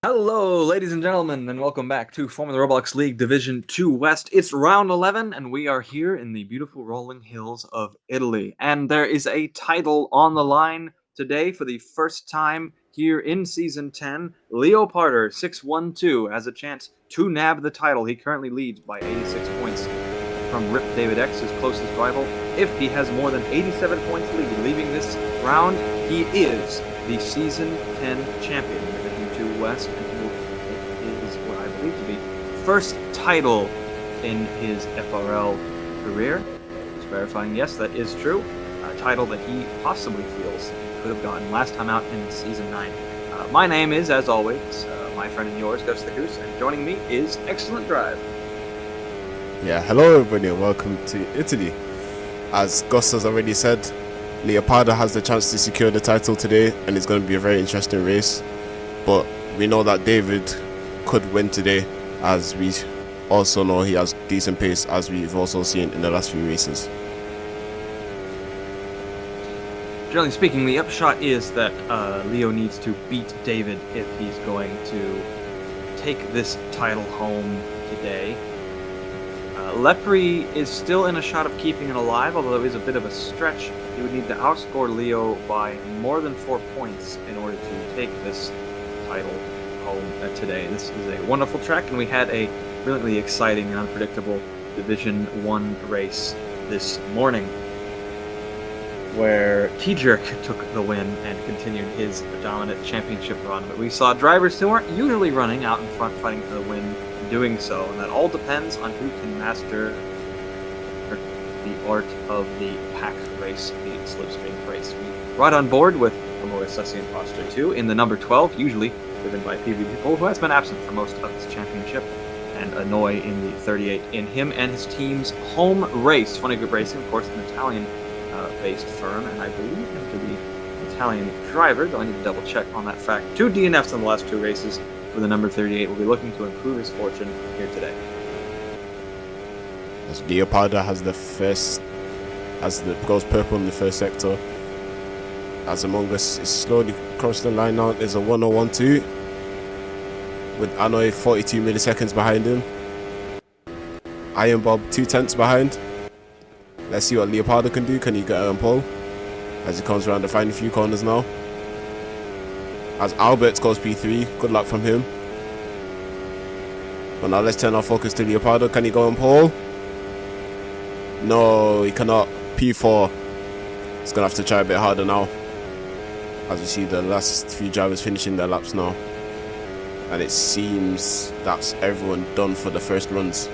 Hello, ladies and gentlemen, and welcome back to Formula Roblox League Division 2 West. It's round 11, and we are here in the beautiful rolling hills of Italy. And there is a title on the line today for the first time here in Season 10. Leoparder 612 has a chance to nab the title. He currently leads by 86 points from Rip David X, his closest rival. If he has more than 87 points lead leaving this round, he is the Season 10 champion. West, and he will take his, what I believe to be, first title in his FRL career. Just verifying, yes, that is true. A title that he possibly feels he could have gotten last time out in Season 9. My name is, as always, my friend and yours, Gus the Goose, and joining me is Excellent Drive. Yeah, hello everybody and welcome to Italy. As Gus has already said, Leopardo has the chance to secure the title today, and it's going to be a very interesting race. But we know that David could win today, as we also know he has decent pace, as we've also seen in the last few races. Generally speaking, the upshot is that Leo needs to beat David if he's going to take this title home today. Lepre is still in a shot of keeping it alive, although there is a bit of a stretch. He would need to outscore Leo by more than 4 points in order to take this title home today. This is a wonderful track, and we had a brilliantly exciting and unpredictable Division 1 race this morning where T-Jerk took the win and continued his dominant championship run. But we saw drivers who aren't usually running out in front fighting for the win doing so, and that all depends on who can master the art of the pack race, the slipstream race. We brought on board with Sussy Imposter 2 in the number 12, usually driven by PvP Bull, who has been absent for most of this championship, and Annoy in the 38 in him and his team's home race. Funny Good Racing, of course, an Italian-based firm, and I believe him to be an Italian driver, though I need to double check on that fact. 2 DNFs in the last 2 races for the number 38. Will be looking to improve his fortune here today. As Leopardo has the first, goes purple in the first sector. As Among Us is slowly crossing the line now, there's a 1-0-1-2 with Annoy 42 milliseconds behind him. Iron Bob 2/10 behind. Let's see what Leopardo can do. Can he get on pole as he comes around the final few corners now? As Albert goes P3, good luck from him. But now let's turn our focus to Leopardo. Can he go on pole? No, he cannot. P4. He's gonna have to try a bit harder now. As we see the last few drivers finishing their laps now. And it seems that's everyone done for the first runs.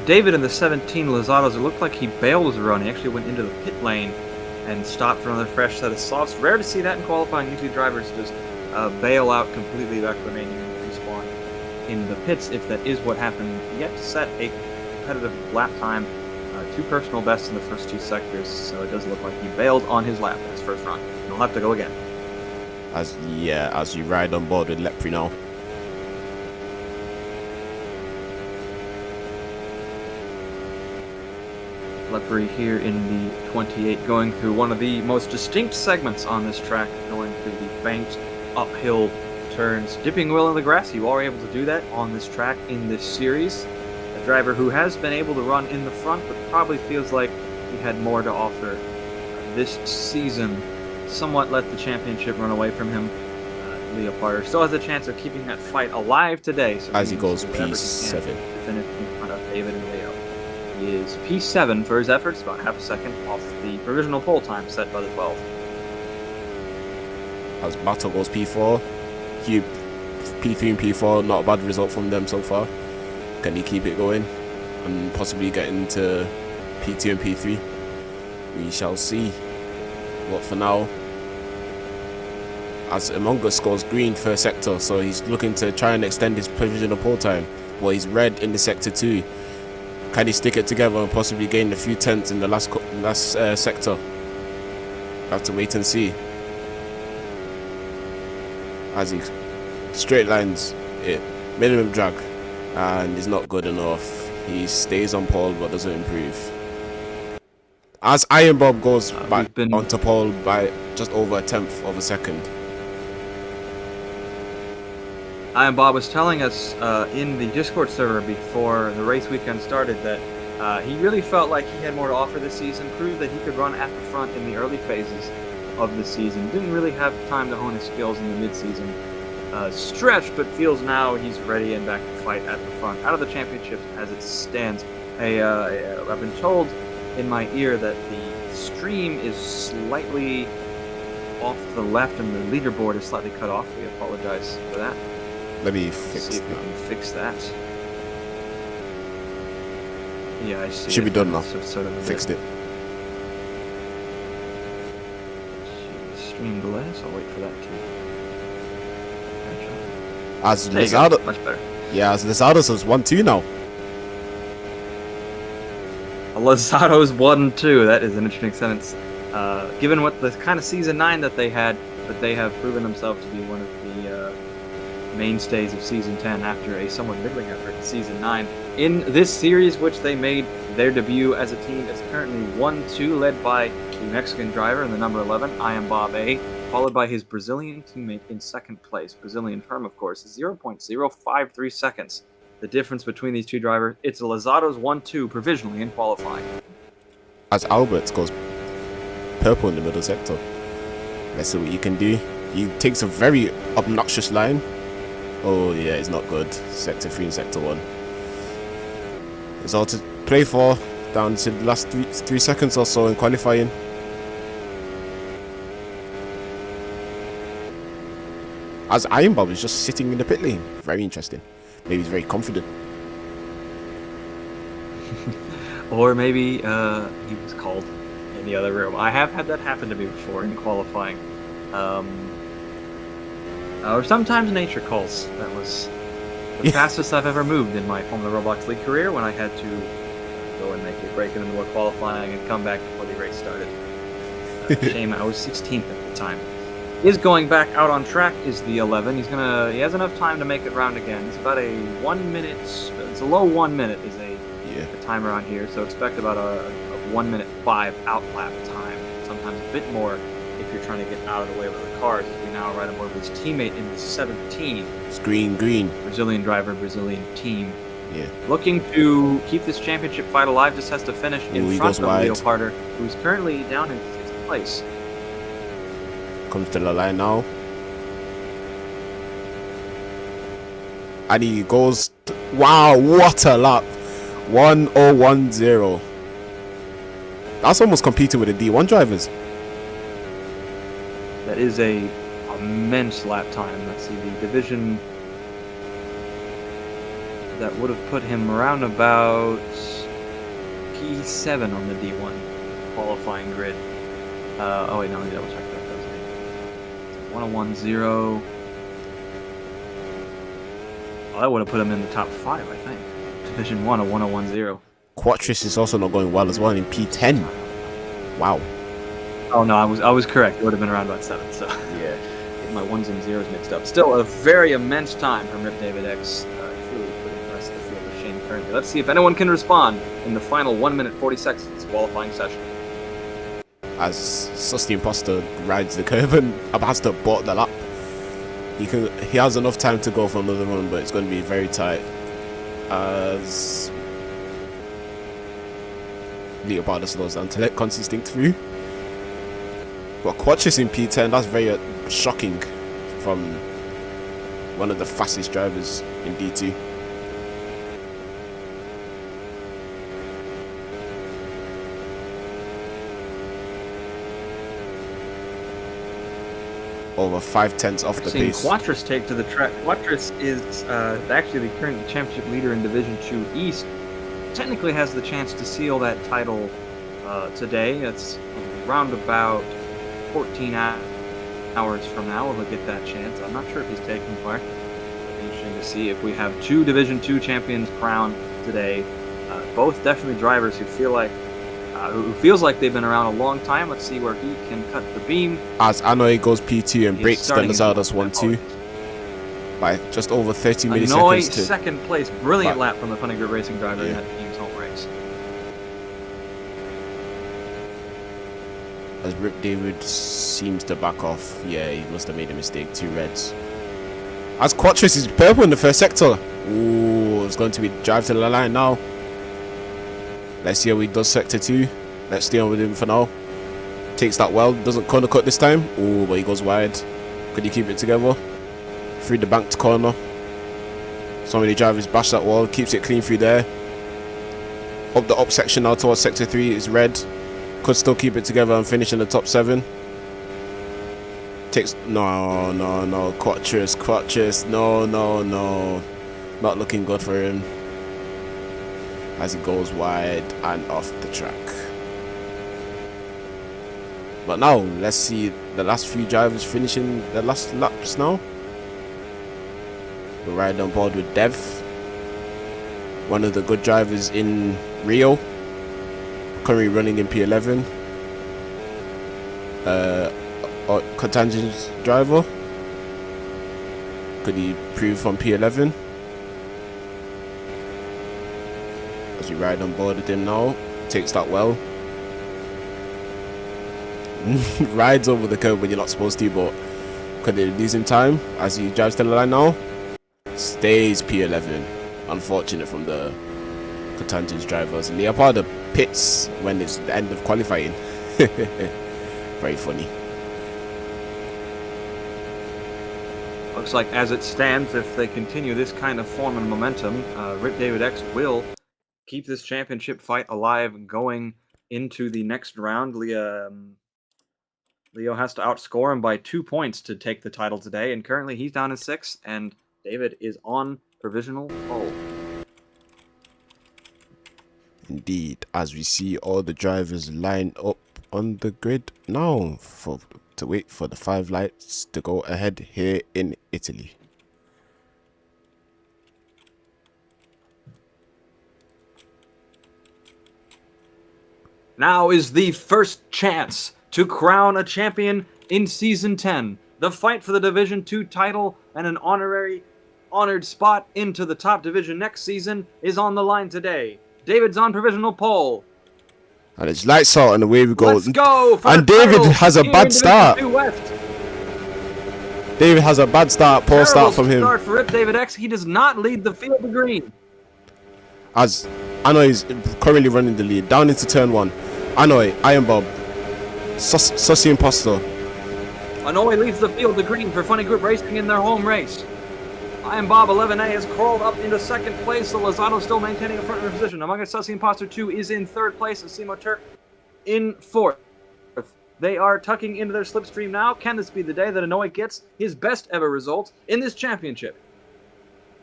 David in the 17 Lozatos, it looked like he bailed his run. He actually went into the pit lane and stopped for another fresh set of softs. Rare to see that in qualifying. Usually drivers just bail out completely back remaining and respawn in the pits if that is what happened. Yet to set a competitive lap time. 2 personal bests in the first 2 sectors, so it does look like he bailed on his lap in his first run. He'll have to go again. As we ride on board with Lepre now. Lepre here in the 28, going through one of the most distinct segments on this track, going through the banked uphill turns, dipping well in the grass. You are able to do that on this track in this series. A driver who has been able to run in the front, but probably feels like he had more to offer this season. Somewhat let the championship run away from him. Leopardo still has a chance of keeping that fight alive today. So as he goes P7. To finish in front of David and Leo. He is P7 for his efforts, about half a second off the provisional pole time set by the 12. As Battle goes P4, P3 and P4, not a bad result from them so far. Can he keep it going and possibly get into P2 and P3? We shall see. But for now, as Among Us scores green first sector, so he's looking to try and extend his provisional pole time. Well, he's red in the sector 2. Can he stick it together and possibly gain a few tenths in the last sector? Have to wait and see. As he straight lines it, minimum drag, and is not good enough. He stays on pole but doesn't improve. As Iron Bob goes back onto pole by just over a tenth of a second. Iron Bob was telling us in the Discord server before the race weekend started that he really felt like he had more to offer this season, proved that he could run at the front in the early phases of the season. Didn't really have time to hone his skills in the mid-season stretch, but feels now he's ready and back to fight at the front. Out of the championships as it stands, I've been told in my ear that the stream is slightly off to the left and the leaderboard is slightly cut off. We apologize for that. Let me See fix if we can fix that. Yeah, I see. Should be done now. Sort of Fixed it. Stream delay, so I'll wait for that to. As There you go. Lizardo, Much better. yeah, as Lizardo says 1-2 now. Lazado's 1-2. That is an interesting sentence. Given what the kind of season 9 that they had, but they have proven themselves to be one of the mainstays of season 10 after a somewhat middling effort in season 9. In this series, which they made their debut as a team, is currently 1-2, led by the Mexican driver in the number 11, I am Bob A, followed by his Brazilian teammate in second place. Brazilian term, of course, is 0.053 seconds. The difference between these two drivers, it's Lazado's 1-2 provisionally in qualifying. As Albert goes purple in the middle sector. Let's see what you can do. He takes a very obnoxious line. Oh yeah, it's not good. Sector 3 and Sector 1. It's all to play for. Down to the last three seconds or so in qualifying. As Iron Bob is just sitting in the pit lane. Very interesting. Maybe he's very confident. Or maybe he was called in the other room. I have had that happen to me before in qualifying. Or sometimes nature calls. That was the fastest I've ever moved in my Formula Roblox League career when I had to go and make a break in the middle of qualifying and come back before the race started. Shame I was 16th at the time. Is going back out on track is the 11. He has enough time to make it round again. It's about a 1 minute. It's a low 1 minute is a timer on here, so expect about a 1:05 out lap time. Sometimes a bit more if you're trying to get out of the way of the cars. As we now ride aboard with his teammate in the 17. It's green. Brazilian driver, Brazilian team. Yeah. Looking to keep this championship fight alive, just has to finish in front of Leoparder, who's currently down in 6th place. Comes to the line now. And he goes. Wow, what a lap. 1010. That's almost competing with the D1 drivers. That is a immense lap time. Let's see, the division that would have put him around about P7 on the D1 qualifying grid. Oh wait, no, let me double check that. 1010. Oh, that would have put him in the top 5, I think. Division 1 of 1010. Quattris is also not going well as well in P10. Wow. Oh no, I was correct. It would have been around about 7. So yeah, get my 1s and 0s mixed up. Still a very immense time from Rip David X. Truly putting the rest of the field to shame currently. Let's see if anyone can respond in the final 1 minute 40 seconds qualifying session. As Susty Imposter rides the curve and Abasta bought the lap. He has enough time to go for another run, but it's going to be very tight. As Leopardo slows down to let Consistinct through. But Quattris in P10, that's very shocking from one of the fastest drivers in D2. Over 5/10 off the pace. Quattris take to the track. Quattris is actually the current championship leader in Division 2 East. Technically has the chance to seal that title today. It's around about 14 hours from now. We'll get that chance. I'm not sure if he's taking part. It'll be interesting to see if we have 2 Division 2 champions crowned today. Both definitely drivers who feel like who feels like they've been around a long time. Let's see where he can cut the beam. As Anoy goes P2 and breaks the Lazado's 1-2 by just over 30 milliseconds. Anoy, second place. Brilliant lap from the Funny Group Racing driver in that team's home race. As Rip David seems to back off. Yeah, he must have made a mistake. 2 reds. As Quattros is purple in the first sector. Ooh, it's going to be drive to the line now. Let's see how he does sector 2. Let's stay on with him for now. Takes that well. Doesn't corner cut this time. Ooh, but he goes wide. Could he keep it together? Through the banked corner. So many drivers bash that wall. Keeps it clean through there. Up the up section now towards sector 3 is red. Could still keep it together and finish in the top 7. Takes no Quattros, no. Not looking good for him. As he goes wide and off the track. But now let's see the last few drivers finishing the last laps now. We're right on board with Dev, one of the good drivers in Rio, currently running in P11. Contingent driver. Could he prove from P11? As we ride on board with him now, takes that well. Rides over the curb when you're not supposed to, but could they lose him time as he drives to the line now? Stays P11. Unfortunate from the contingent drivers. Leopardo pits when it's the end of qualifying. Very funny. Looks like as it stands, if they continue this kind of form and momentum, Rip David X will keep this championship fight alive going into the next round. Leo has to outscore him by 2 points to take the title today, and currently he's down in 6th, and David is on provisional pole. Indeed, as we see all the drivers line up on the grid now to wait for the 5 lights to go ahead here in Italy. Now is the first chance to crown a champion in Season 10. The fight for the Division 2 title and an honored spot into the top division next season is on the line today. David's on provisional pole. And it's lights out and away we go. Let's go! And David has a bad start. David has a bad start, poor start from him. Start for Rip David X. He does not lead the field to green. As Anoy is currently running the lead, down into turn 1. Anoy, Iron Bob, Sussy Imposter. Anoy leads the field to green for Funny Group Racing in their home race. Iron Bob 11A has crawled up into 2nd place, so Lozano still maintaining a front runner position. Among us, Sussy Imposter 2 is in 3rd place, and Simo Turk in 4th. They are tucking into their slipstream now. Can this be the day that Anoy gets his best ever result in this championship?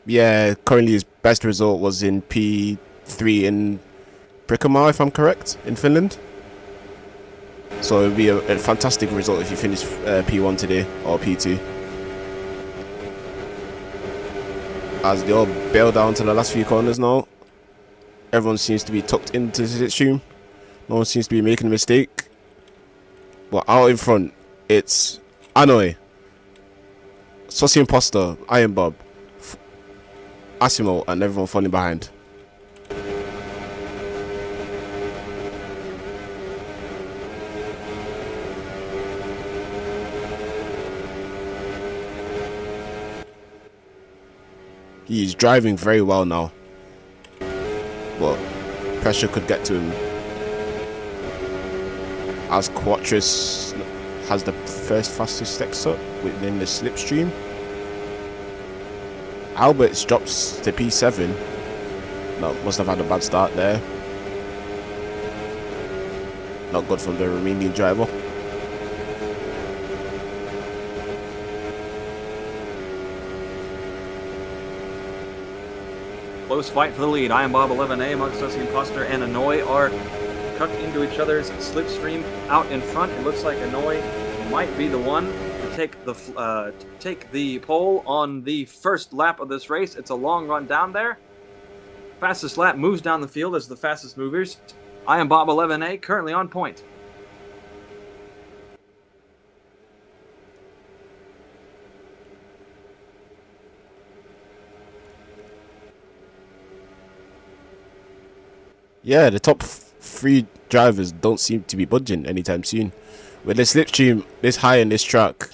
Yeah, currently his best result was in P3 in Brickama, if I'm correct, in Finland. So it would be a fantastic result if you finish P1 today, or P2. As they all bail down to the last few corners now. Everyone seems to be tucked into the slipstream. No one seems to be making a mistake. But out in front, it's Anoy, Sussy Imposter, Iron Bob, Asimo, and everyone falling behind. He's driving very well now, but pressure could get to him. As Quattros has the first fastest exit within the slipstream. Alberts drops to P7. No, must have had a bad start there. Not good from the Romanian driver. Close fight for the lead. Iron Bob 11A amongst Sussy Imposter and Anoy are tucked into each other's slipstream out in front. It looks like Anoy might be the one to take the pole on the first lap of this race. It's a long run down there. Fastest lap moves down the field as the fastest movers. Iron Bob 11A currently on point. Yeah, the top 3 drivers don't seem to be budging anytime soon. With the slipstream this high in this track,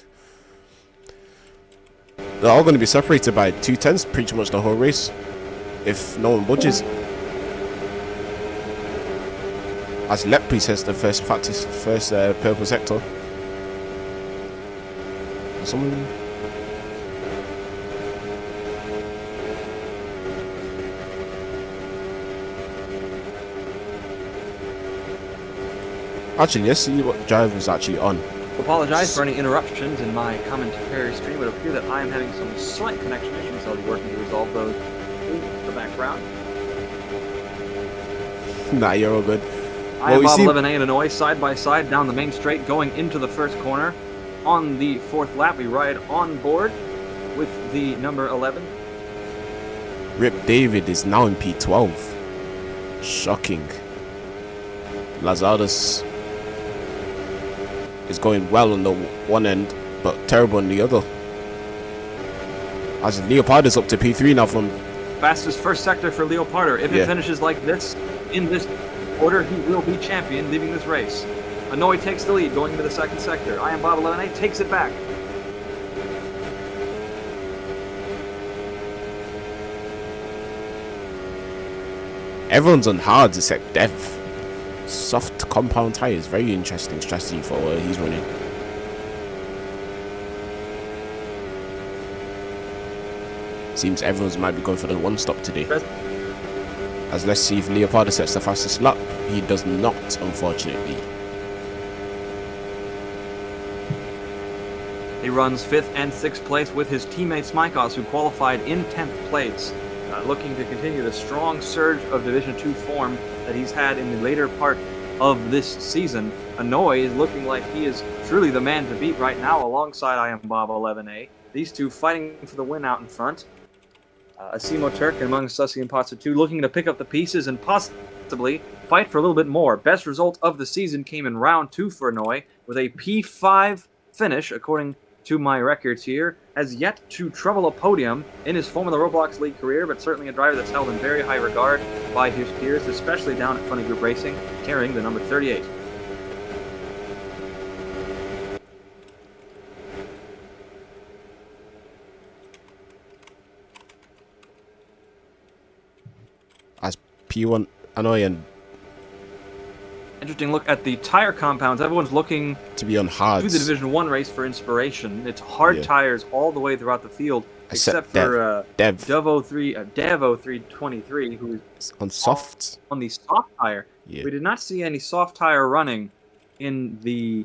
They're all going to be separated by 2/10 pretty much the whole race, if no one budges. As Lepre says the first purple sector. Someone. Actually, let's see what drive was actually on. Apologize for any interruptions in my commentary stream. It would appear that I am having some slight connection issues. I'll be working to resolve those in the background. Nah, you're all good. I am Bob 11A and Illinois side by side down the main straight going into the first corner. On the 4th lap, we ride on board with the number 11. Rip David is now in P12. Shocking. Lazarus is going well on the one end, but terrible on the other. As Leopard is up to P3 now from... Fastest first sector for Leoparder. If it finishes like this, in this order, he will be champion leaving this race. Hanoi takes the lead going into the second sector. I am Bob 11A takes it back. Everyone's on hards except Dev. Soft compound tires, very interesting strategy for what he's running. Seems everyone's might be going for the one stop today. As let's see if Leopardo sets the fastest lap. He does not, unfortunately. He runs 5th and 6th place with his teammate Smykos, who qualified in 10th place, looking to continue the strong surge of Division 2 form that he's had in the later part of this season. Hanoi is looking like he is truly the man to beat right now, alongside I am Bob 11A. These two fighting for the win out in front. Asimo Turk and among Sussy and Potsa 2 looking to pick up the pieces and possibly fight for a little bit more. Best result of the season came in round 2 for Hanoi with a P5 finish, according to my records here. Has yet to trouble a podium in his Formula Roblox League career, but certainly a driver that's held in very high regard by his peers, especially down at Funny Group Racing, carrying the number 38. As P1 Hanoi and interesting look at the tire compounds. Everyone's looking to be on hards through the Division 1 race for inspiration. It's hard tires all the way throughout the field, except for Dev 0323, who is on soft. On the soft tire. We did not see any soft tire running in the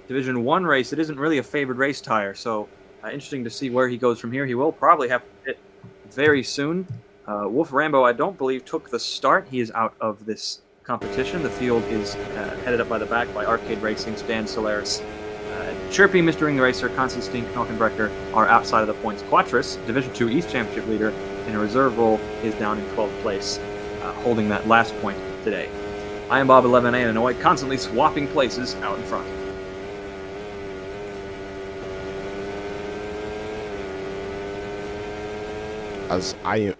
Division 1 race. It isn't really a favored race tire, so interesting to see where he goes from here. He will probably have to hit very soon. Wolf Rambo, I don't believe, took the start. He is out of this competition. The field is headed up by the back by Arcade Racing, Stan Solaris. Chirpy, Mr. Ring Racer, Constantine Knochenbrecher are outside of the points. Quattrus, Division 2 East Championship leader, in a reserve role, is down in 12th place, holding that last point today. I am Bob 11A and Hanoi, constantly swapping places out in front. As I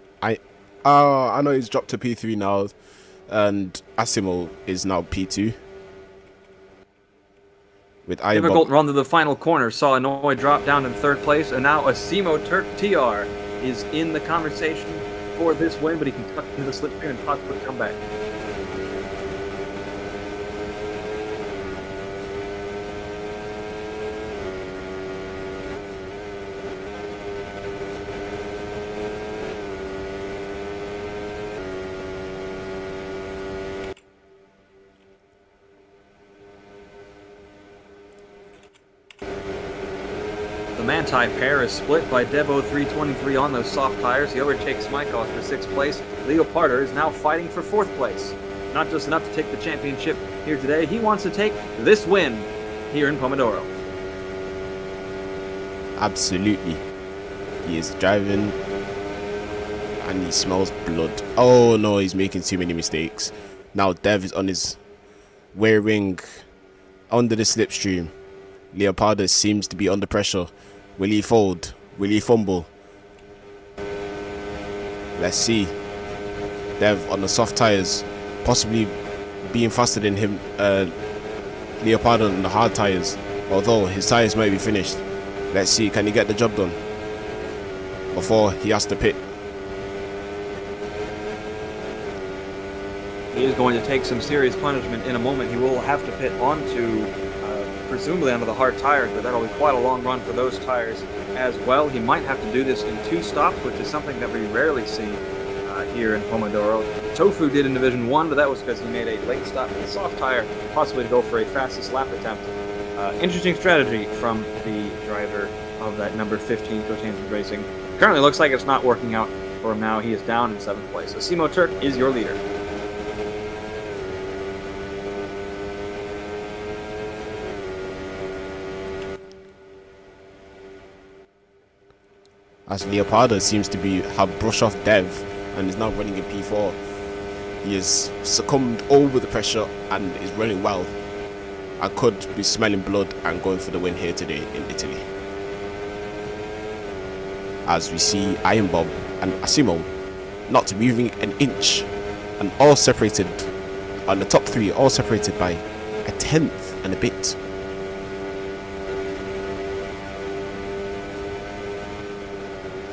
know he's dropped to P3 now, and Asimo is now P2. With difficult run to the final corner saw Hanoi drop down in 3rd place, and now Asimo Turk TR is in the conversation for this win, but he can tuck into the slipstream and possibly come back. The Manti pair is split by Devo 323 on those soft tires. He overtakes Smykos for 6th place. Leoparder is now fighting for 4th place. Not just enough to take the championship here today, he wants to take this win here in Pomodoro. Absolutely. He is driving and he smells blood. Oh no, he's making too many mistakes. Now Dev is on his rear wing under the slipstream. Leopardo seems to be under pressure. Will he fold? Will he fumble? Let's see. Dev on the soft tires, possibly being faster than him. Leopardo on the hard tires, although his tires might be finished. Let's see, can he get the job done? before he has to pit. He is going to take some serious punishment in a moment. He will have to pit onto, presumably onto the hard tires, but that'll be quite a long run for those tires as well. He might have to do this in 2 stops, which is something that we rarely see here in Pomodoro. Tofu did in Division 1, but that was because he made a late stop with a soft tire, possibly to go for a fastest lap attempt. Interesting strategy from the driver of that number 15 Cotanza Racing. Currently looks like it's not working out for him now. He is down in 7th place. So Simo Turk is your leader. As Leopardo seems to have brushed off Dev and is now running in P4. He has succumbed over the pressure and is running well. I could be smelling blood and going for the win here today in Italy. As we see Iron Bob and Asimo not moving an inch, and all separated on the top 3, all separated by a 10th and a bit.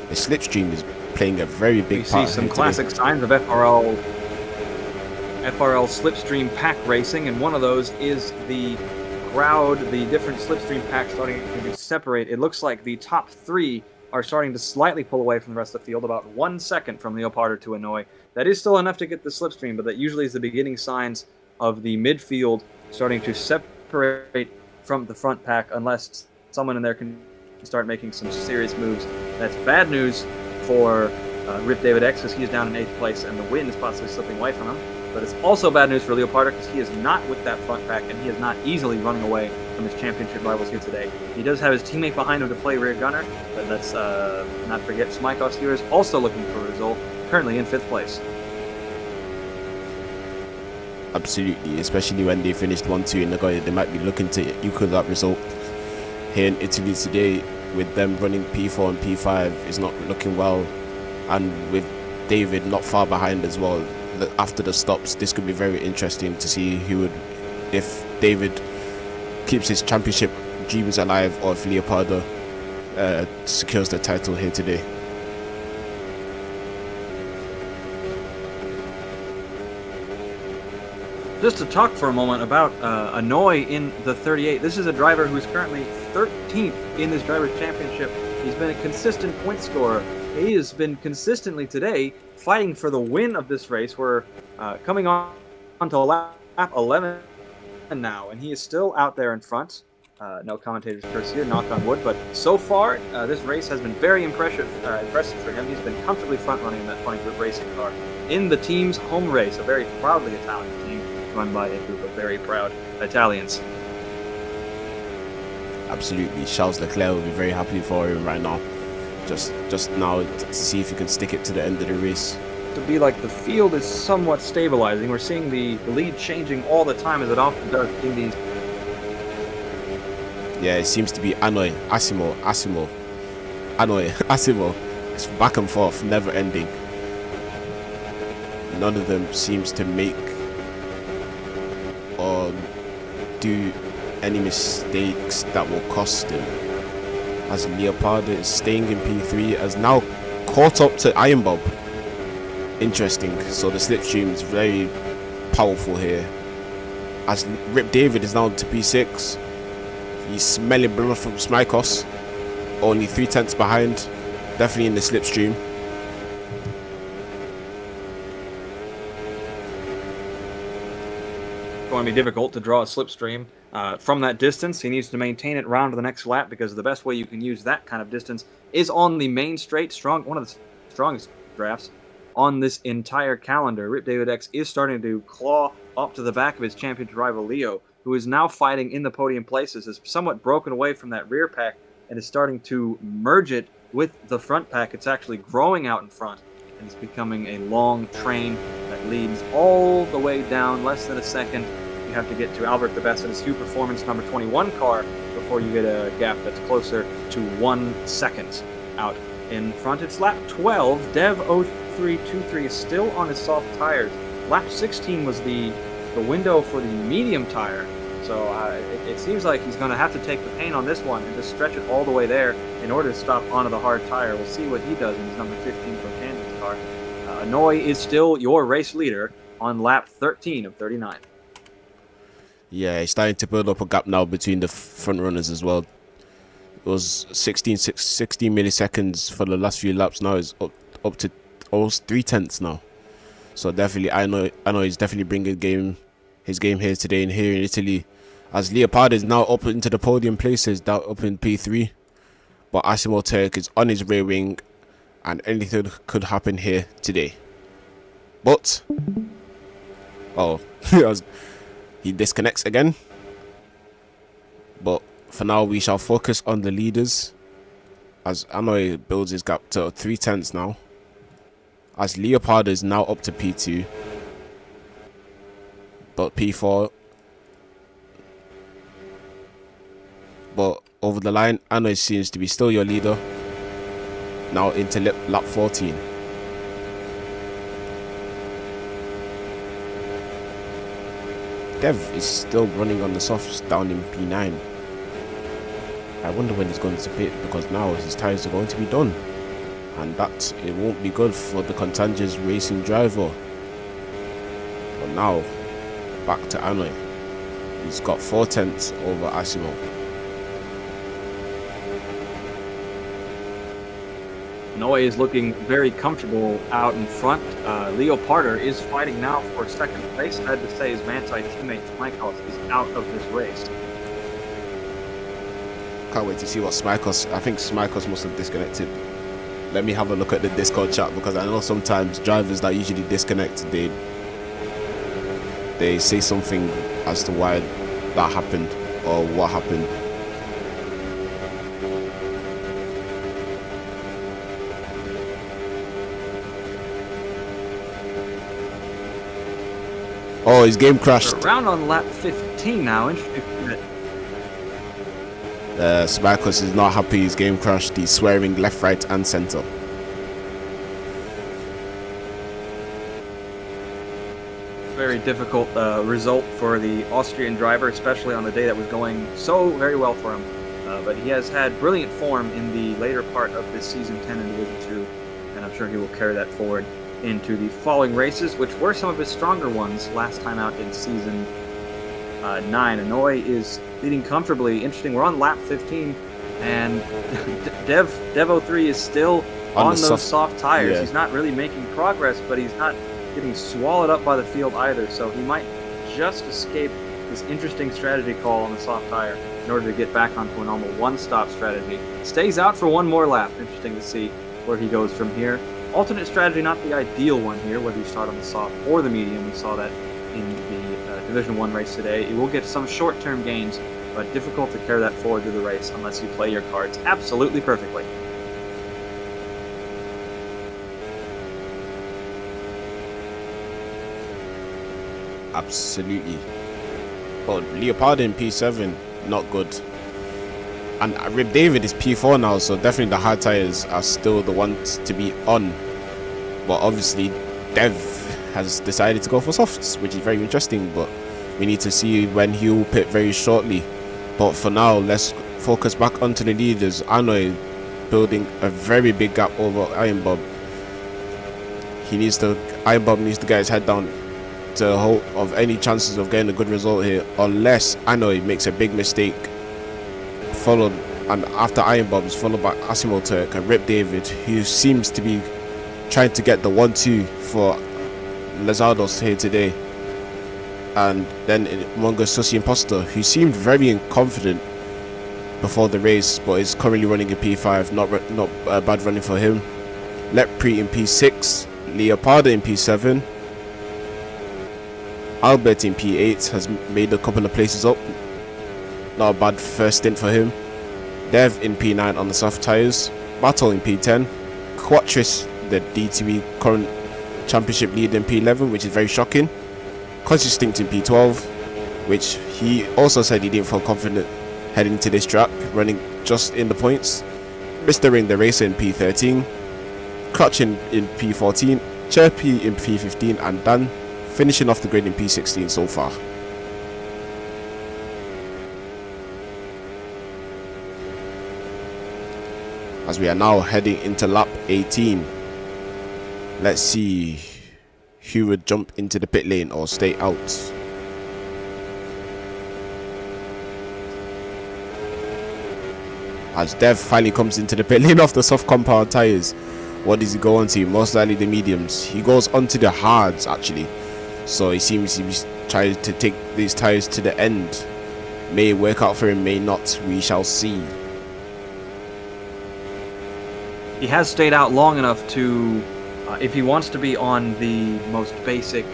The slipstream is playing a very big part. We see some classic signs of FRL slipstream pack racing, and one of those is the crowd, the different slipstream packs starting to separate. It looks like the top 3 are starting to slightly pull away from the rest of the field, about 1 second from Leopardo to Hanoi. That is still enough to get the slipstream, but that usually is the beginning signs of the midfield starting to separate from the front pack, unless someone in there can start making some serious moves. That's bad news for Rip David X, because he is down in 8th place and the win is possibly slipping away from him. But it's also bad news for Leopardo, because he is not with that front pack and he is not easily running away from his championship rivals here today. He does have his teammate behind him to play rear gunner, but let's not forget Smykos here is also looking for a result, currently in 5th place. Absolutely, especially when they finished 1-2 in Nagoya, they might be looking to equal that result. Here in Italy today, with them running P4 and P5, is not looking well, and with David not far behind as well. After the stops, this could be very interesting to see if David keeps his championship dreams alive, or if Leopardo secures the title here today. Just to talk for a moment about Hanoi in the 38. This is a driver who is currently 13th in this Drivers' Championship. He's been a consistent point scorer. He has been consistently today fighting for the win of this race. We're coming on to lap 11 now, and he is still out there in front. No commentator's curse here, knock on wood, but so far this race has been very impressive for him. He's been comfortably front running in that funny group racing car in the team's home race, a very proudly Italian team run by a group of very proud Italians. Absolutely, Charles Leclerc will be very happy for him right now. Just now to see if he can stick it to the end of the race. To be like the field is somewhat stabilizing. We're seeing the lead changing all the time, as it often does in these. Yeah, it seems to be Hanoi, Asimo, Hanoi, Asimo. It's back and forth, never ending. None of them seems to make or do any mistakes that will cost him. As Leopardo is staying in P3, has now caught up to Iron Bob. Interesting. So the slipstream is very powerful here. As Rip David is now to P6. He's smelling blood from Smykos. Only 3/10 behind. Definitely in the slipstream. Going to be difficult to draw a slipstream from that distance. He needs to maintain it round to the next lap, because the best way you can use that kind of distance is on the main straight. One of the strongest drafts on this entire calendar. Rip David X is starting to claw up to the back of his championship rival Leo, who is now fighting in the podium places, is somewhat broken away from that rear pack and is starting to merge it with the front pack. It's actually growing out in front, and it's becoming a long train that leads all the way down. Less than a second you have to get to Albert the Best in his Hue Performance number 21 car before you get a gap that's closer to 1 second out in front. It's lap 12. Dev 0323 is still on his soft tires. Lap 16 was the window for the medium tire So it seems like he's going to have to take the pain on this one and just stretch it all the way there in order to stop onto the hard tire. We'll see what he does in his number 15 Pro Canyons car. Hanoi is still your race leader on lap 13 of 39. Yeah, he's starting to build up a gap now between the front runners as well. It was 16 milliseconds for the last few laps. Now it's up to almost 3/10 now. So definitely, I know he's definitely bringing his game here today and here in Italy. As Leopard is now up into the podium places, down up in P3. But Asimo Turk is on his rear wing, and anything could happen here today. But he disconnects again. But for now, we shall focus on the leaders as Hanoi builds his gap to 3/10 now. As Leopard is now up to P2. But P4. But over the line, Hanoi seems to be still your leader. Now into lap 14. Dev is still running on the softs down in P9. I wonder when he's going to pit, because now his tyres are going to be done. And that, it won't be good for the Contangia's racing driver. But now, back to Hanoi. He's got 4/10 over Asimo. Hanoi is looking very comfortable out in front. Leo Parter is fighting now for second place. I had to say his Manti teammate Smykos is out of this race. Can't wait to see what Smykos. I think Smykos must have disconnected. Let me have a look at the Discord chat, because I know sometimes drivers that usually disconnect, they say something as to why that happened or what happened. Oh, his game crashed. We're around on lap 15 now. Interesting that Smykos is not happy his game crashed. He's swearing left, right, and center. very difficult result for the Austrian driver, especially on the day that was going so very well for him. But he has had brilliant form in the later part of this Season 10 in Division 2, and I'm sure he will carry that forward into the following races, which were some of his stronger ones last time out in Season 9. Hanoi is leading comfortably. Interesting, we're on lap 15, and Dev03 is still on those soft tires. Yeah. He's not really making progress, but he's not getting swallowed up by the field either, so he might just escape this interesting strategy call on the soft tire in order to get back onto a normal one-stop strategy. Stays out for one more lap. Interesting to see where he goes from here. Alternate strategy, not the ideal one here, whether you start on the soft or the medium. We saw that in the Division 1 race today. It will get some short-term gains, but difficult to carry that forward through the race unless you play your cards absolutely perfectly. Absolutely. But Leopard in P7, not good. And Rib David is P4 now, so definitely the hard tires are still the ones to be on. But obviously, Dev has decided to go for softs, which is very interesting. But we need to see when he will pit very shortly. But for now, let's focus back onto the leaders. Hanoi building a very big gap over Iron Bob. Iron Bob needs to get his head down to hope of any chances of getting a good result here, unless Hanoi makes a big mistake. And after Iron Bob is followed by Asimo Turk and Rip David, who seems to be trying to get the 1-2 for Lazados here today. And then Mongo Susi Imposter, who seemed very confident before the race, but is currently running a P5, not bad running for him. Lepre in P6, Leopardo in P7, Albert in P8 has made a couple of places up. Not a bad first stint for him. Dev in P9 on the soft tyres. Battle in P10. Quattris, the DTV current championship lead in P11, which is very shocking. Consistent in P12, which he also said he didn't feel confident heading to this track, running just in the points. Mr. Ring the Racer in P13. Crutch in P14. Chirpy in P15, and Dan finishing off the grid in P16 so far. as we are now heading into lap 18. Let's see who would jump into the pit lane or stay out. As Dev finally comes into the pit lane off the soft compound tyres. What does he go on to? Most likely the mediums. He goes onto the hards actually. So he seems to be trying to take these tyres to the end. May work out for him, may not. We shall see. He has stayed out long enough to, if he wants to be on the most basic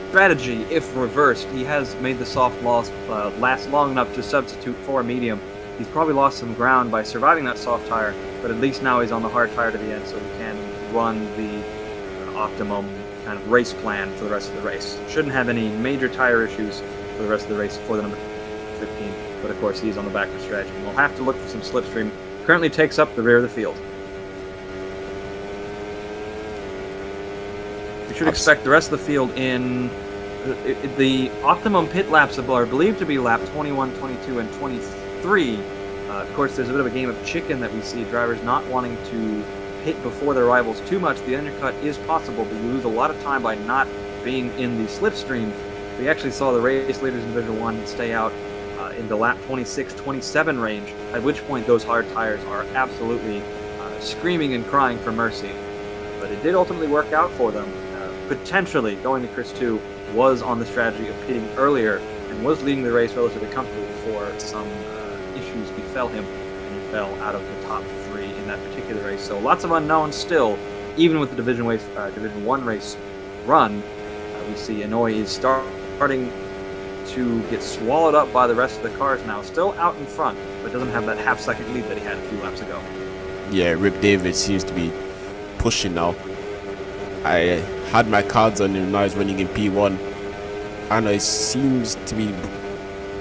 strategy, if reversed, he has made the soft loss last long enough to substitute for a medium. He's probably lost some ground by surviving that soft tire, but at least now he's on the hard tire to the end, so he can run the optimum kind of race plan for the rest of the race. Shouldn't have any major tire issues for the rest of the race for the number 15, but of course he's on the backward strategy. We'll have to look for some slipstream. Currently takes up the rear of the field. We should expect the rest of the field in the optimum pit laps are believed to be lap 21, 22, and 23. Of course, there's a bit of a game of chicken that we see, drivers not wanting to pit before their rivals too much. The undercut is possible, but you lose a lot of time by not being in the slipstream. We actually saw the race leaders in Division 1 stay out in the lap 26, 27 range, at which point those hard tires are absolutely screaming and crying for mercy. But it did ultimately work out for them. Potentially, going to Chris 2 was on the strategy of pitting earlier and was leading the race relatively comfortably before some issues befell him, and he fell out of the top 3 in that particular race. So lots of unknowns still, even with the Division 1 race run. We see Inouye is starting to get swallowed up by the rest of the cars now, still out in front, but doesn't have that half-second lead that he had a few laps ago. Yeah, Rip David seems to be pushing now. I had my cards on him now. He's running in P1, and it seems to be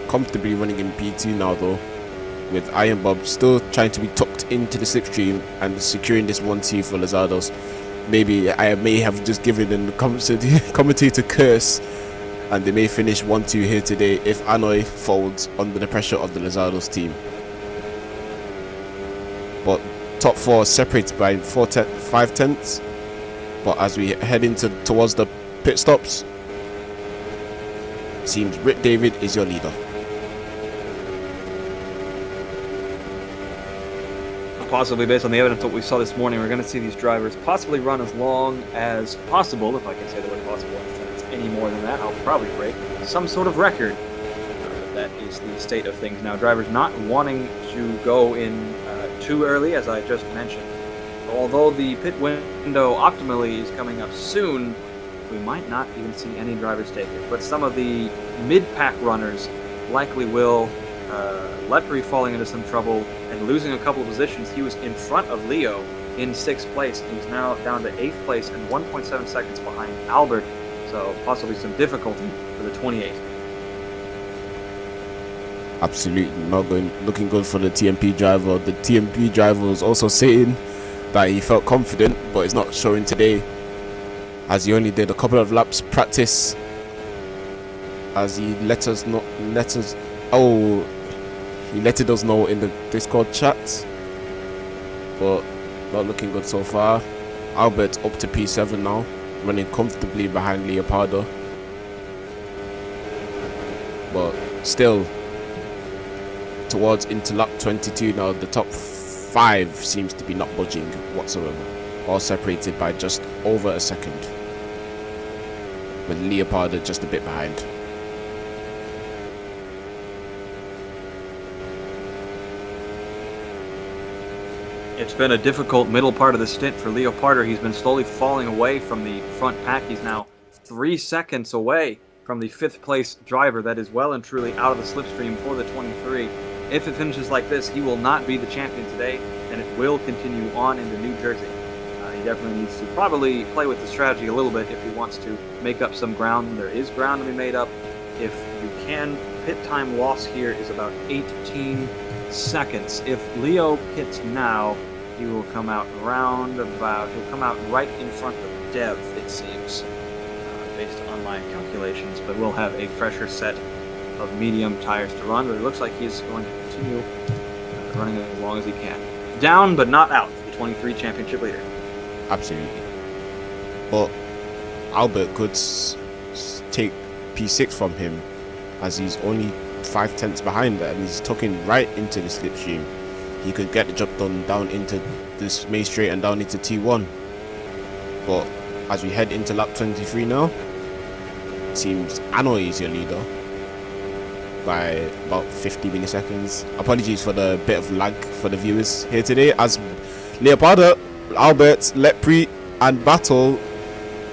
comfortably running in P2 now though, with Iron Bob still trying to be tucked into the slipstream and securing this 1-2 for Lazados. Maybe I may have just given the commentator curse, and they may finish 1-2 here today if Inouye folds under the pressure of the Lazados team. But top 4 separated by 5 tenths. But as we head towards the pit stops, it seems Rip David is your leader. Possibly, based on the evidence what we saw this morning, we're going to see these drivers possibly run as long as possible. If I can say the word possible, if it's any more than that, I'll probably break some sort of record. That is the state of things now. Drivers not wanting to go in too early, as I just mentioned. Although the pit window optimally is coming up soon, we might not even see any drivers take it. But some of the mid-pack runners likely will. Lepre falling into some trouble and losing a couple of positions. He was in front of Leo in 6th place. He's now down to 8th place and 1.7 seconds behind Albert. So possibly some difficulty for the 28. Absolutely not looking good for the TMP driver. The TMP driver was also saying that he felt confident, but it's not showing today, as he only did a couple of laps practice, as he let us know in the Discord chat, but not looking good so far. Albert up to P7 now, running comfortably behind Leopardo, but still towards into lap 22 now. The top 5 seems to be not budging whatsoever, all separated by just over a second, with Leopardo just a bit behind. It's been a difficult middle part of the stint for Leopardo. He's been slowly falling away from the front pack. He's now 3 seconds away from the 5th place driver that is well and truly out of the slipstream for the 23. If it finishes like this, he will not be the champion today, and it will continue on into New Jersey. He definitely needs to probably play with the strategy a little bit if he wants to make up some ground. There is ground to be made up. If you can, pit time loss here is about 18 seconds. If Leo pits now, he will come out he'll come out right in front of Dev, it seems, based on my calculations, but we'll have a fresher set of medium tires to run, but it looks like he's going to continue running as long as he can. down but not out for the 23 championship leader. Absolutely. But Albert could take P6 from him, as he's only 5/10 behind, and he's tucking right into the slipstream. He could get the job done down into this main straight and down into T1. But as we head into lap 23 now, it seems Ano is your leader by about 50 milliseconds. Apologies for the bit of lag for the viewers here today, as Leopardo, Albert, Lepre and Battle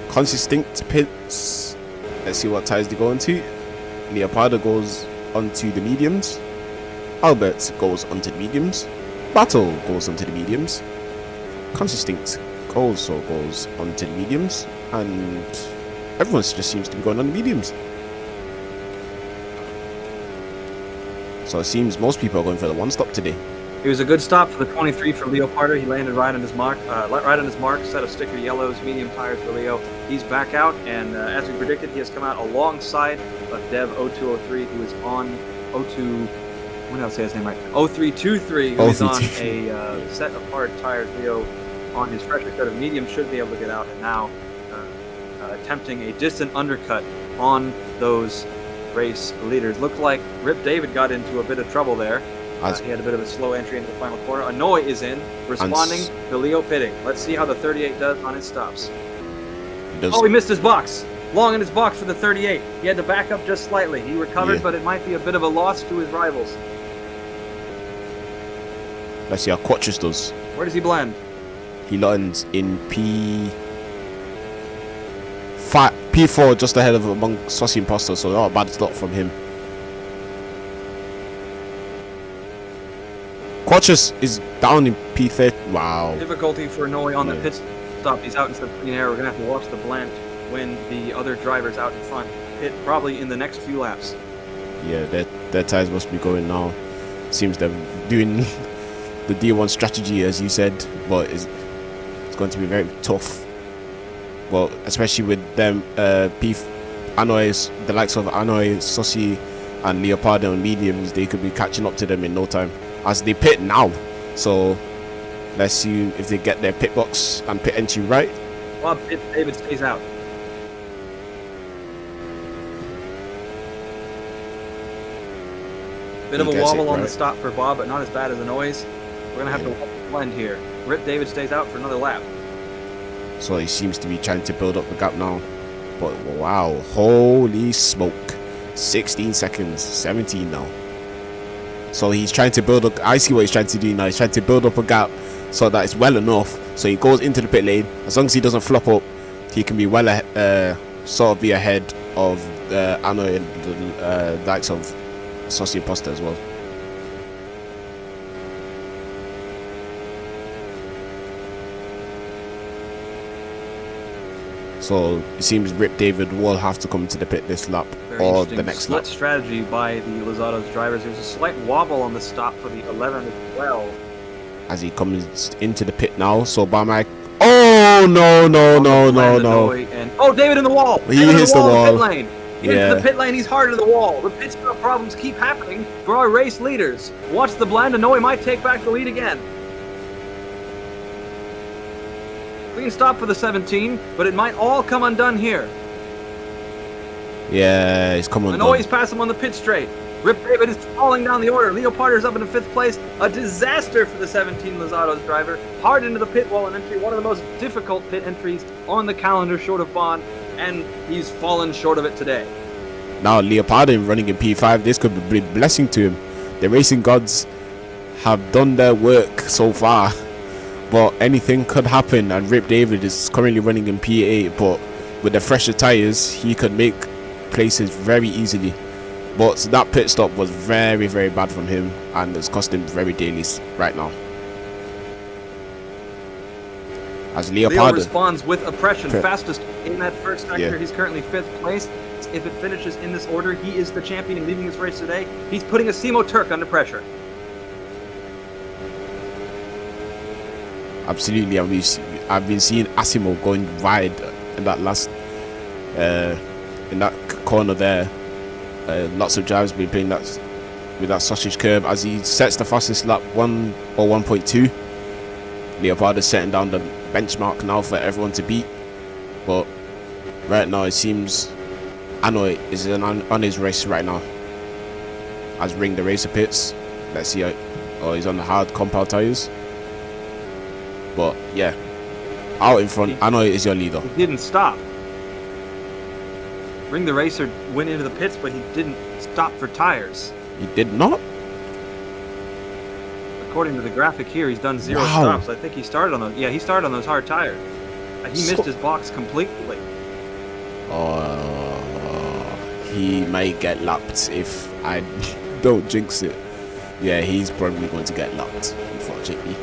consistent pits. Let's see what tires they go into. Leopardo goes onto the mediums, Albert goes onto the mediums, Battle goes onto the mediums, Consistent also goes onto the mediums, and everyone just seems to be going on the mediums. So it seems most people are going for the one stop today. It was a good stop for the 23 for Leopardo. He landed right on his mark, set of sticker yellows, medium tires for Leo. He's back out, and as we predicted, he has come out alongside of Dev 0203, who is on 02. When did I say his name right? 0323, who is on a set of hard tires. Leo on his fresher set of medium should be able to get out, and now attempting a distant undercut on those race leaders. Looked like Rip David got into a bit of trouble there. He had a bit of a slow entry into the final corner. Anoy is in, responding to Leo pitting. Let's see how the 38 does on his stops. He missed his box. Long in his box for the 38. He had to back up just slightly. He recovered, but it might be a bit of a loss to his rivals. Let's see how Quattrus does. Where does he blend? He lands in P4, just ahead of among Saucy Imposter, so not a bad stop from him. Quattrus is down in P30. Wow. Difficulty for Noe on the pit stop. He's out instead of clean air. We're going to have to watch the blend when the other drivers out in front hit probably in the next few laps. Yeah, their tires must be going now. Seems they're doing the D1 strategy, as you said, but it's going to be very tough. Well, especially with them, Anoy, the likes of Anoy, Saucy, and Leopardo and mediums, they could be catching up to them in no time, as they pit now. So let's see if they get their pit box and pit entry right. Bob David stays out. Bit of a wobble on the stop for Bob, but not as bad as a noise. We're going to have to blend here. Rip David stays out for another lap. So he seems to be trying to build up the gap now. But wow, holy smoke. 16 seconds, 17 now. So he's trying to build up. I see what he's trying to do now. He's trying to build up a gap so that it's well enough. So he goes into the pit lane. As long as he doesn't flop up, he can be well sort of be ahead of Anno and the likes of Saucy Imposter as well. So it seems Rip David will have to come to the pit this lap or the next lap. Strategy by the Lozado's drivers. There's a slight wobble on the stop for the 11 as well. As he comes into the pit now, so Barmack. Oh no! And, oh, David in the wall! He hits the wall. Pit lane. Into the pit lane, he's hard to the wall. The pit stop problems keep happening for our race leaders. Watch the blend, and Noe might take back the lead again. Clean stop for the 17, but it might all come undone here. Yeah, he's coming. And Noe's pass him on the pit straight. Rip David is falling down the order. Leopardo's up into 5th place. A disaster for the 17 Lozado's driver. Hard into the pit wall and entry. One of the most difficult pit entries on the calendar, short of Bond. And he's fallen short of it today. Now Leopardo running in P5. This could be a blessing to him. The racing gods have done their work so far. But anything could happen. And Rip David is currently running in P8. But with the fresher tyres, he could make places very easily. But that pit stop was very, very bad from him, and it's cost him very dailies right now. As Leopardo Leo responds with oppression, fastest in that first sector. He's currently 5th place. If it finishes in this order, he is the champion and leading this race today. He's putting Asimo Turk under pressure. Absolutely, I've been seeing Asimo going wide in that last, in that corner there. Lots of drivers been playing that with that sausage curve as he sets the fastest lap 1 or 1.2. Leopardo's setting down the benchmark now for everyone to beat. But right now it seems Anoy is on his race right now. As Ring the Racer pits. Let's see how, oh, he's on the hard compound tires. But yeah, out in front, Anoy is your leader. He didn't stop. Ring the Racer went into the pits, but he didn't stop for tires. He did not? According to the graphic here, he's done 0 stops. I think he started on those. Yeah, he started on those hard tires. He missed his box completely. He might get lapped if I don't jinx it. Yeah, he's probably going to get lapped, unfortunately.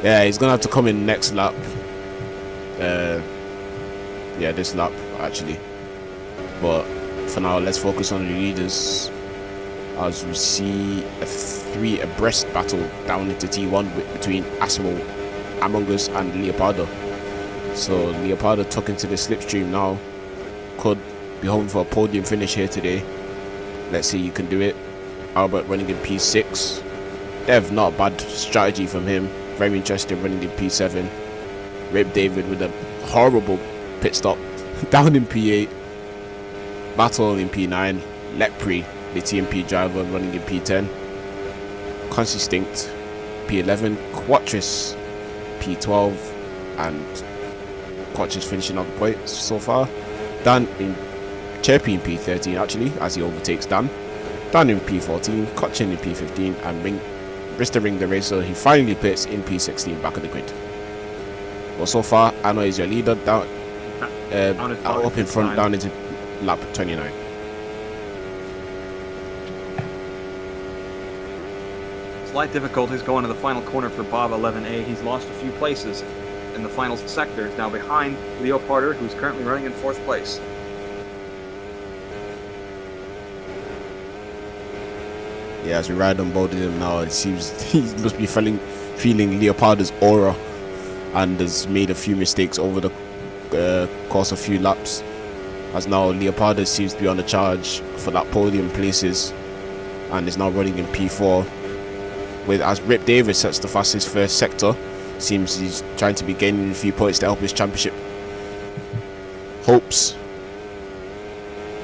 Yeah, he's gonna have to come in next lap. Yeah, this lap actually. But for now, let's focus on the leaders as we see a 3 abreast battle down into T1 between Asimo, Among Us, and Leopardo. So Leopardo tuck into the slipstream now. Could be hoping for a podium finish here today. Let's see, you can do it. Albert running in P6. Dev, not a bad strategy from him. Very interesting, running in P7. Rip David with a horrible pit stop down in P8. Battle in P9. Lepre, the TMP driver, running in P10. Consistinct P11. Quattris P12. And Quattris finishing on the points so far. Dan in Chirpy in P13 actually, as he overtakes Dan. Dan in P14, Cochin in P15, and Mr. Ring the Racer, he finally pits in P16 back of the grid. Well, so far, Anna is your leader, down up in front, down into lap 29. Slight difficulties going to the final corner for Bob 11A. He's lost a few places in the final sector. He's now behind Leopardo, who's currently running in 4th place. Yeah, as we ride on board of him now, it seems he must be feeling Leopardo's aura, and has made a few mistakes over the course of a few laps. As now Leopardo seems to be on the charge for that podium places, and is now running in P4. With as Rip Davis sets the fastest first sector, seems he's trying to be gaining a few points to help his championship hopes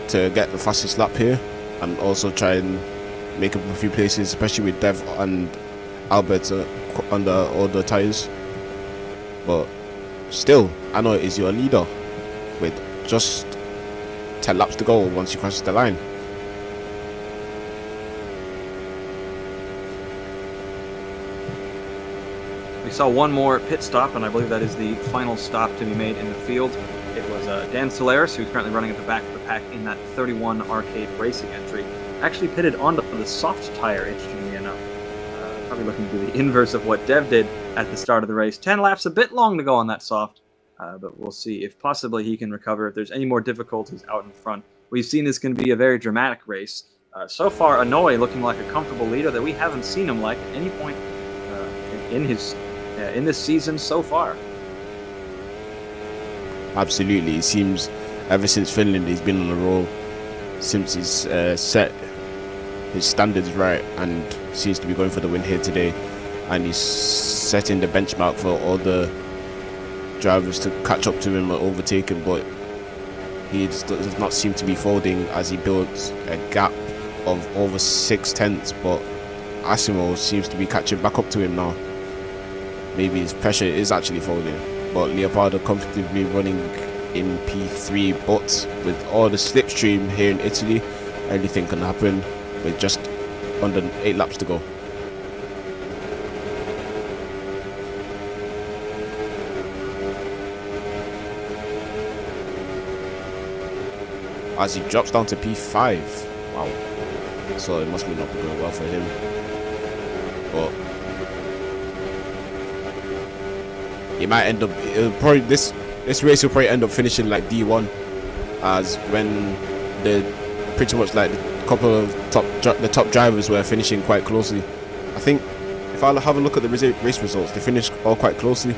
to get the fastest lap here, and also try and make up a few places, especially with Dev and Albert under all the tires. But still, Anoy is your leader with just 10 laps to go once you cross the line. We saw one more pit stop, and I believe that is the final stop to be made in the field. It was Dan Solaris, who's currently running at the back of the pack in that 31 arcade racing entry. Actually pitted onto the soft tire, interestingly enough. Probably looking to do the inverse of what Dev did at the start of the race. 10 laps, a bit long to go on that soft, but we'll see if possibly he can recover if there's any more difficulties out in front. We've seen this can be a very dramatic race. So far, Anoy looking like a comfortable leader that we haven't seen him like at any point in this season so far. Absolutely, it seems ever since Finland he's been on a roll, since he's set his standards right, and seems to be going for the win here today, and he's setting the benchmark for all the drivers to catch up to him or overtake him. But he does not seem to be folding as he builds a gap of over 6/10. But Asimo seems to be catching back up to him now. Maybe his pressure is actually folding, but Leopardo comfortably running in P3. But with all the slipstream here in Italy, anything can happen with just under 8 laps to go. As he drops down to P5. Wow. So it must be not going well for him. But he might end up, probably this race will probably end up finishing like D1, as when pretty much like the couple of the top drivers were finishing quite closely. I think if I have a look at the race results, they finished all quite closely.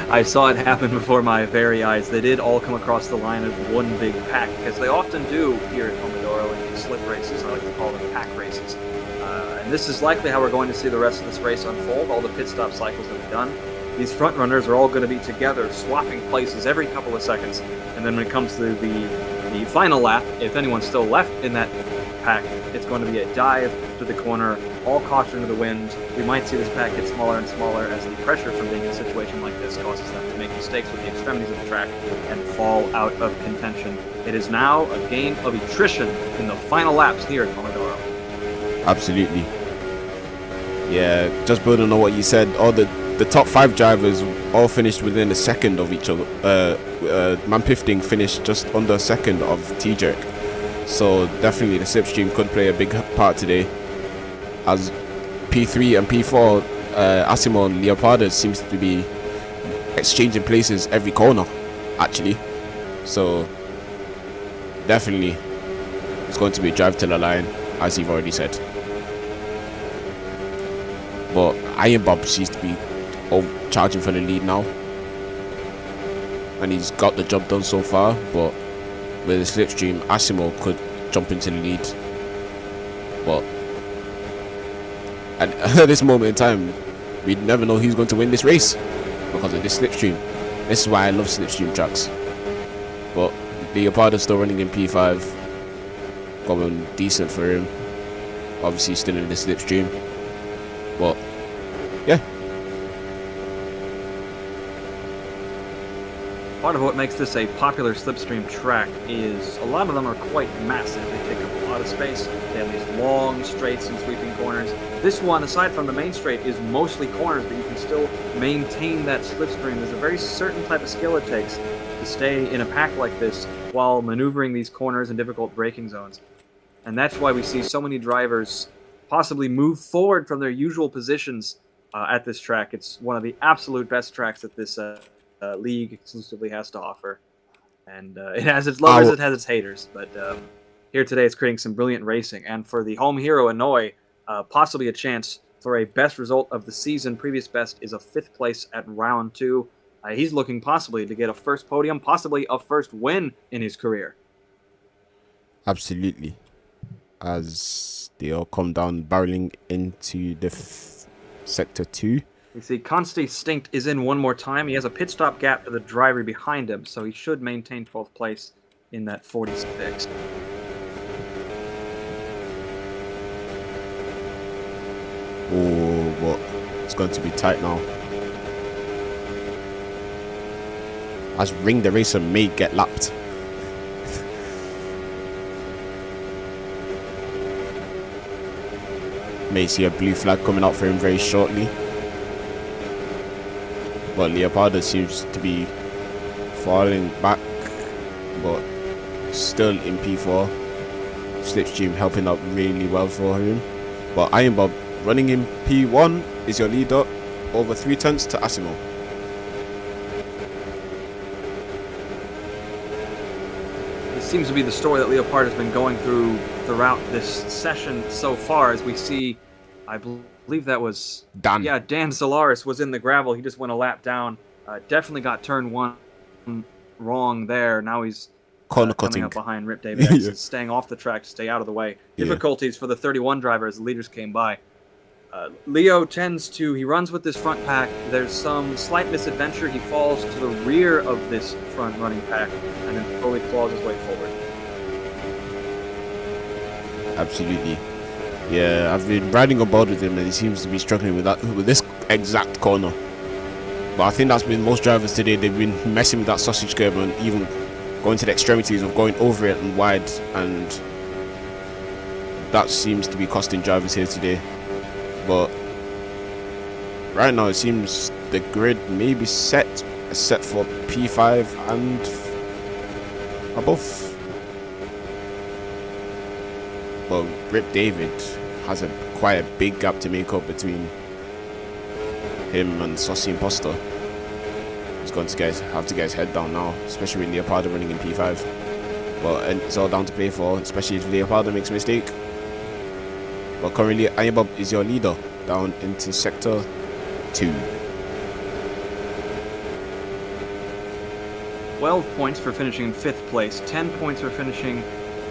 I saw it happen before my very eyes. They did all come across the line as one big pack, because they often do here at Pomodoro in these slip races. I like to call them pack races. And this is likely how we're going to see the rest of this race unfold. All the pit stop cycles have been done. These front runners are all going to be together, swapping places every couple of seconds. And then when it comes to the final lap, if anyone's still left in that pack, it's going to be a dive to the corner, all caution to the wind. We might see this pack get smaller and smaller as the pressure from being in a situation like this causes them to make mistakes with the extremities of the track and fall out of contention. It is now a game of attrition in the final laps here at Pomodoro. Absolutely. Yeah, just building on what you said, all the top 5 drivers all finished within a second of each other. Manpifting finished just under a second of T-Jerk. So definitely the slipstream could play a big part today. As P3 and P4, Asimo and Leopardo seems to be exchanging places every corner, actually. So definitely it's going to be a drive to the line, as you've already said. But Iron Bob seems to be charging for the lead now, and he's got the job done so far. But with the slipstream, Asimo could jump into the lead. But at this moment in time, we'd never know who's going to win this race because of this slipstream. This is why I love slipstream tracks. But Leopardo's still running in P5, going decent for him. Obviously still in the slipstream, but yeah. Part of what makes this a popular slipstream track is a lot of them are quite massive. They take up a lot of space. They have these long straights and sweeping corners. This one, aside from the main straight, is mostly corners, but you can still maintain that slipstream. There's a very certain type of skill it takes to stay in a pack like this while maneuvering these corners and difficult braking zones. And that's why we see so many drivers possibly move forward from their usual positions at this track. It's one of the absolute best tracks that this league exclusively has to offer. And it has its lovers, it has its haters. But here today it's creating some brilliant racing. And for the home hero, Inouye, possibly a chance for a best result of the season. Previous best is a 5th place at round 2. He's looking possibly to get a first podium, possibly a first win in his career. Absolutely. As they all come down barreling into the sector 2. You see Consti Stinct is in one more time. He has a pit stop gap to the driver behind him, so he should maintain 12th place in that 46. Oh, but it's going to be tight now. As Ring the Racer may get lapped. May see a blue flag coming out for him very shortly. But Leopardo seems to be falling back, but still in P4. Slipstream helping out really well for him. But Iron Bob running in P1 is your leader, over 3 tenths to Asimo. This seems to be the story that Leopard has been going throughout this session so far, as we see, I believe that was Dan. Yeah, Dan Solaris was in the gravel. He just went a lap down. Definitely got turn 1 wrong there. Now he's corner coming cutting up behind Rip David. Yeah. Staying off the track to stay out of the way. Yeah. Difficulties for the 31 driver as the leaders came by. Leo he runs with this front pack. There's some slight misadventure. He falls to the rear of this front running pack and then slowly claws his way forward. Absolutely. Yeah, I've been riding on board with him and he seems to be struggling with this exact corner. But I think that's been most drivers today. They've been messing with that sausage curb and even going to the extremities of going over it and wide, and that seems to be costing drivers here today. But right now it seems the grid may be set for P5 and above. But Rip David has quite a big gap to make up between him and Saucy Imposter. He's going to have to get his head down now, especially with Leopardo running in P5. But it's all down to play for, especially if Leopardo makes a mistake. But currently, Iron Bob is your leader down into sector 2. 12 points for finishing in 5th place, 10 points for finishing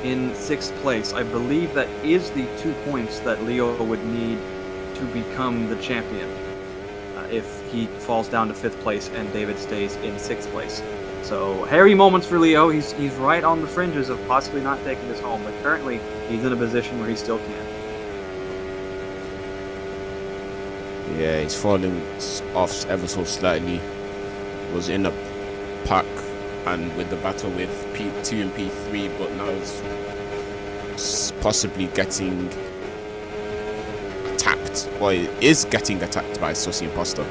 in 6th place. I believe that is the 2 points that Leo would need to become the champion if he falls down to 5th place and David stays in 6th place. So, hairy moments for Leo. He's right on the fringes of possibly not taking this home, but currently he's in a position where he still can. Yeah, he's falling off ever so slightly. Was in a pack and with the battle with P2 and P3, but now is possibly getting attacked, or is getting attacked by Sussy Imposter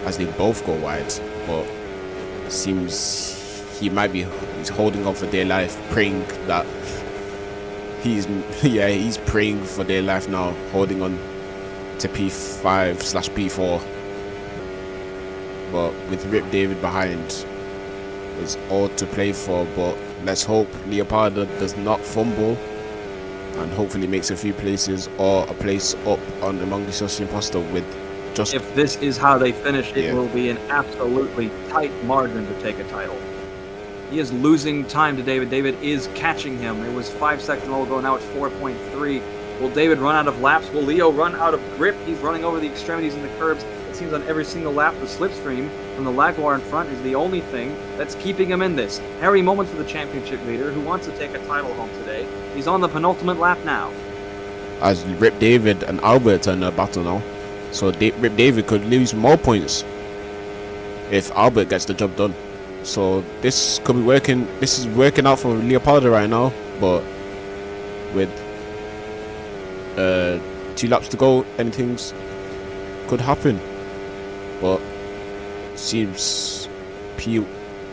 as they both go wide. But seems he's holding on for their life, praying that he's praying for their life now, holding on to P5/P4. But with Rip David behind, it's all to play for. But let's hope Leopardo does not fumble and hopefully makes a few places or a place up on Among the Sussy Imposter with just... If this is how they finish, it will be an absolutely tight margin to take a title. He is losing time to David. David is catching him. It was 5 seconds a while ago, now it's 4.3. Will David run out of laps? Will Leo run out of grip? He's running over the extremities and the curbs. It seems on every single lap, the slipstream from the Jaguar in front is the only thing that's keeping him in this. Hairy moment for the championship leader who wants to take a title home today. He's on the penultimate lap now. As Rip David and Albert are in a battle now. So Rip David could lose more points if Albert gets the job done. So this could be working. This is working out for Leopardo right now, but with 2 laps to go, anything could happen. But seems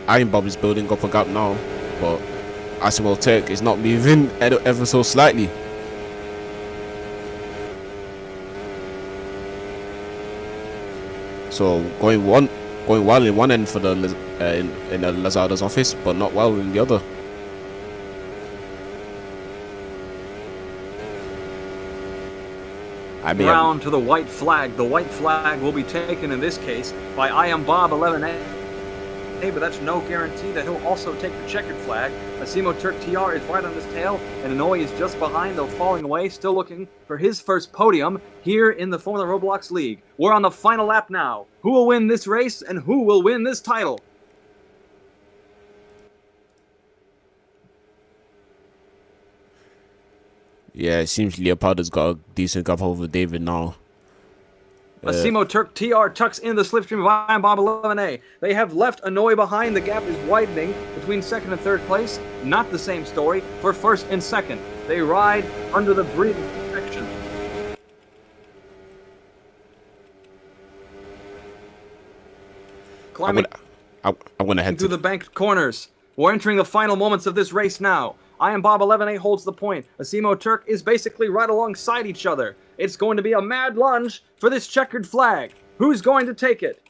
Iron Bob is building up a gap now, but Asimov Turk is not moving ever so slightly. So going well in one end for the in the Lazardo's office, but not well in the other. Round to the white flag. The white flag will be taken in this case by I Am Bob 11A. But that's no guarantee that he'll also take the checkered flag. Asimo Turk TR is right on his tail, and Inouye is just behind, though falling away, still looking for his first podium here in the Formula Roblox League. We're on the final lap now. Who will win this race, and who will win this title? Yeah, it seems Leopardo's got a decent gap over David now. Asimo Turk TR tucks in the slipstream of I Am Bob 11A. They have left Inouye behind. The gap is widening between 2nd and 3rd place. Not the same story for 1st and 2nd. They ride under the breathing protection. Climbing I'm gonna head through the banked corners. We're entering the final moments of this race now. I Am Bob 11A holds the point. Asimo Turk is basically right alongside each other. It's going to be a mad lunge for this checkered flag. Who's going to take it?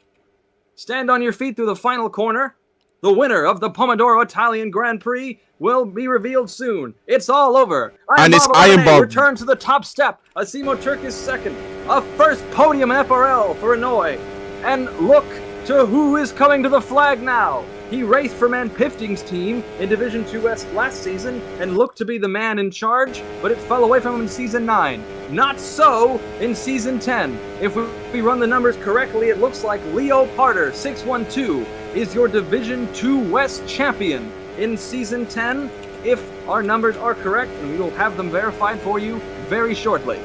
Stand on your feet through the final corner. The winner of the Pomodoro Italian Grand Prix will be revealed soon. It's all over. And it's Iron Bob. Return to the top step. Asimo Turk is 2nd. A first podium in FRL for Inouye. And look to who is coming to the flag now. He raced for Manpifting's team in Division 2 West last season and looked to be the man in charge, but it fell away from him in Season 9. Not so in Season 10. If we run the numbers correctly, it looks like Leo Parter, 612, is your Division 2 West champion in Season 10, if our numbers are correct, and we will have them verified for you very shortly.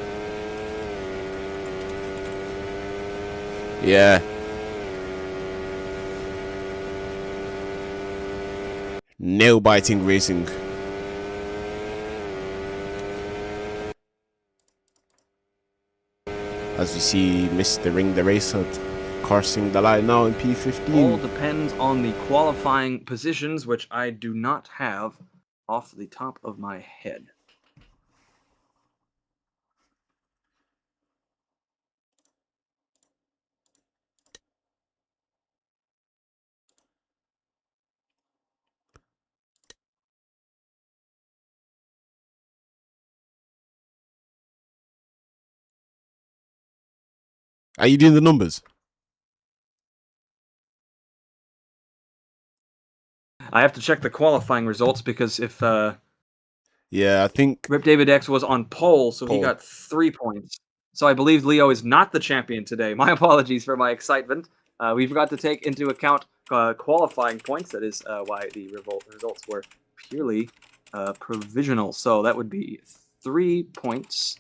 Yeah. Nail-biting racing. As we see Mr. Ring the Racer crossing the line now in P15. All depends on the qualifying positions, which I do not have off the top of my head. Are you doing the numbers? I have to check the qualifying results because if Yeah, I think Rip David X was on pole, so he pole. got 3 points. So I believe Leo is not the champion today. My apologies for my excitement. We forgot to take into account qualifying points. That is why the results were purely provisional. So that would be 3 points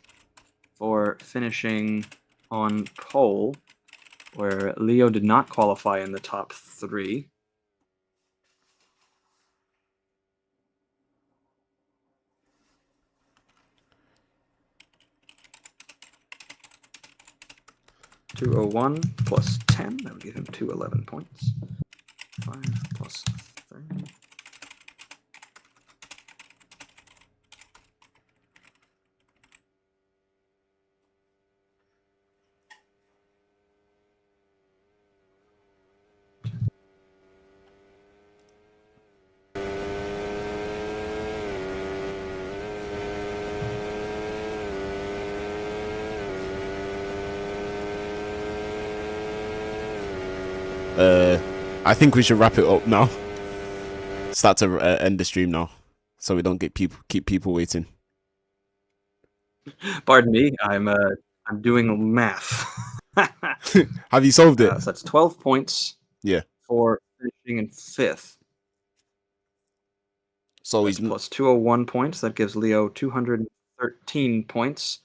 for finishing on pole, where Leo did not qualify in the top 3. $201 plus 10, that would give him 211 points. 5 plus 3. I think we should wrap it up now. Start to end the stream now, so we don't keep people waiting. Pardon me, I'm doing math. Have you solved it? So that's 12 points. Yeah. For finishing in 5th. So that's he's plus 201 points. That gives Leo 213 points.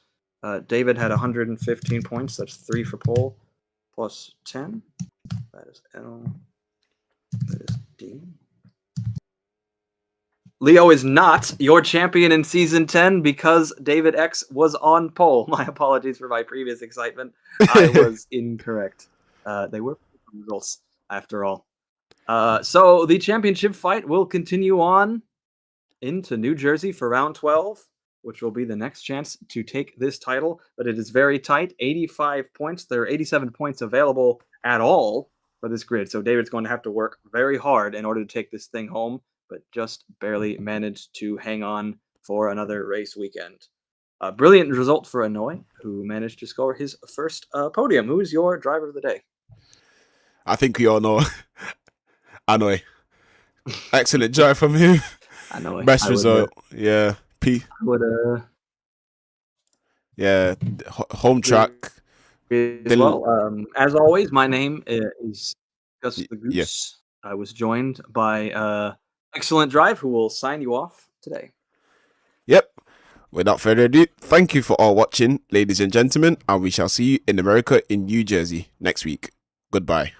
David had 115 points. That's 3 for pole. Plus 10. That is L. That is D. Leo is not your champion in season 10 because David X was on pole. My apologies for my previous excitement. I was incorrect. They were results after all. So the championship fight will continue on into New Jersey for round 12, which will be the next chance to take this title. But it is very tight, 85 points. There are 87 points available at all for this grid. So David's going to have to work very hard in order to take this thing home, but just barely managed to hang on for another race weekend. A brilliant result for Anoy, who managed to score his first podium. Who's your driver of the day? I think we all know. Anoy. Excellent drive from him. Anoy. Best result. Yeah. P. I would, yeah. Home track. As well. As always, my name is Gus the Goose. Yeah. I was joined by Excellent Drive, who will sign you off today. Yep. Without further ado, thank you for all watching, ladies and gentlemen, and we shall see you in America in New Jersey next week. Goodbye.